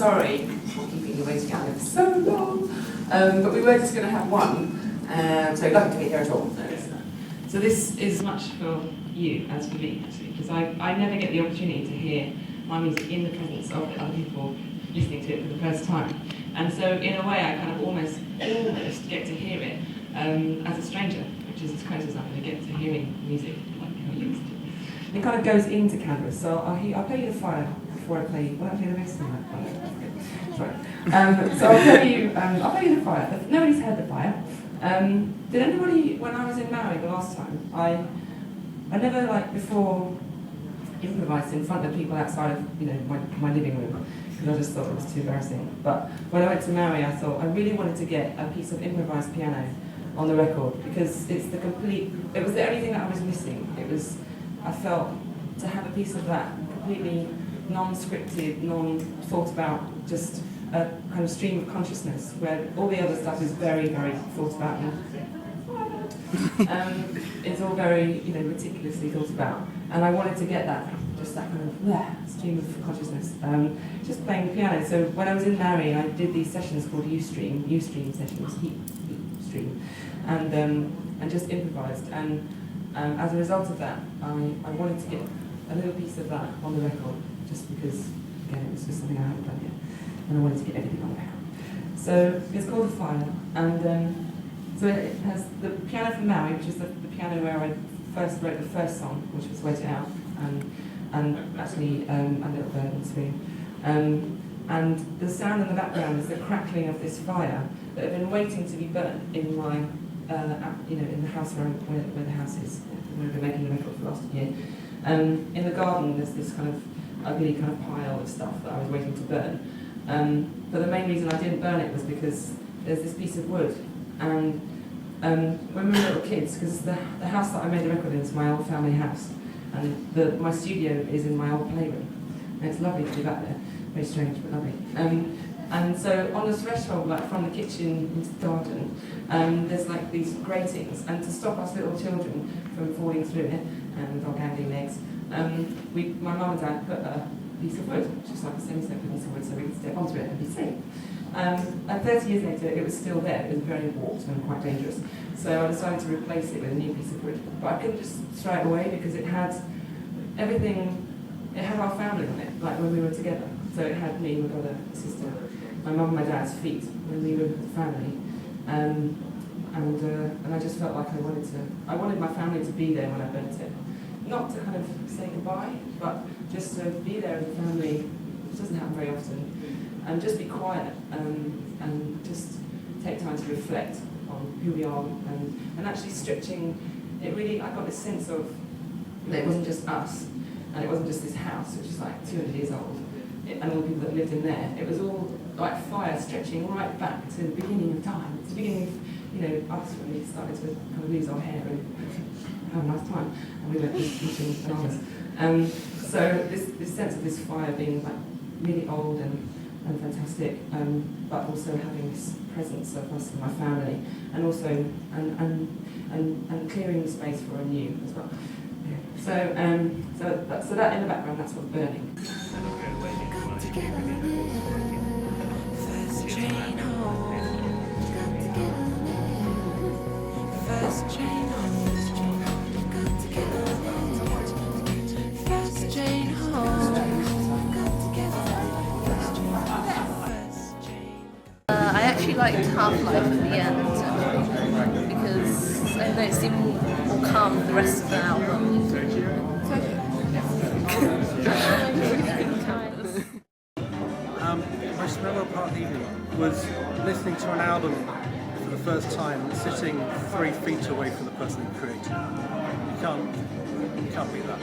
sorry for keeping you waiting out there for so long. But we were just going to have one, so lucky to be here at all. So this is much for you as for me, actually, because I never get the opportunity to hear my music in the presence of the other people listening to it for the first time. And so in a way I kind of almost get to hear it as a stranger, which is as close as I'm going to get to hearing music like how you used to. It kind of goes into Canvas, so I'll play you the file before I play you. Well, I'll play the rest of that. Sorry. So I'll play you the fire. Nobody's heard the fire. Did anybody, when I was in Maui the last time, I never, like, before improvised in front of people outside of, my living room, because I just thought it was too embarrassing. But when I went to Maui, I thought I really wanted to get a piece of improvised piano on the record, because it was the only thing that I was missing. I felt to have a piece of that completely non-scripted, non-thought about, just a kind of stream of consciousness, where all the other stuff is very, very thought about. It's all very, meticulously thought about. And I wanted to get that, just that kind of stream of consciousness, just playing the piano. So when I was in Maui, I did these sessions called Ustream sessions, heap stream, and just improvised. And as a result of that, I wanted to get a little piece of that on the record, just because, again, it was just something I hadn't done yet, and I wanted to get everything on the record. So it's called The Fire, and so it has the piano from Maui, which is the piano where I first wrote the first song, which was Wait It Out, and actually A Little Bird and Swoon. And the sound in the background is the crackling of this fire that had been waiting to be burnt in my in the house where the house is, where we've been making the record for last year. In the garden, there's this kind of ugly kind of pile of stuff that I was waiting to burn. But the main reason I didn't burn it was because there's this piece of wood, and when we were little kids, because the house that I made the record in is my old family house, and my studio is in my old playroom, and it's lovely to be back there. Very strange, but lovely. And so on the threshold, like from the kitchen into the garden, there's like these gratings, and to stop us little children from falling through it with our gangling legs, my mum and dad put a piece of wood, which is like a semi-circular piece of wood, so we could step onto it and be safe. And 30 years later, it was still there. It was very warped and quite dangerous. So I decided to replace it with a new piece of wood. But I couldn't just throw it away because it had everything. It had our family on it, like when we were together. So it had me, my brother, my sister, my mum and my dad's feet when we were with the family. And I just felt like I wanted my family to be there when I burnt it. Not to kind of say goodbye, but just to be there as a family, which doesn't happen very often, and just be quiet and just take time to reflect on who we are, and actually stretching it. Really, I got this sense of that it wasn't just us, and it wasn't just this house, which is like 200 years old, and all the people that lived in there. It was all like fire stretching right back to the beginning of time, to the beginning of us when we started to kind of lose our hair and have a nice time, and we went eating bananas. So this sense of this fire being like really old and fantastic, but also having this presence of us and my family, and also and clearing the space for a new as well. Yeah. So that in the background, that's what's burning. First train home. First train home. First train home. I actually liked Half-Life at the end because I don't know, it seemed more calm than the rest of the album. Most memorable part of the evening was listening to an album for the first time and sitting 3 feet away from the person who created it. You can't beat that.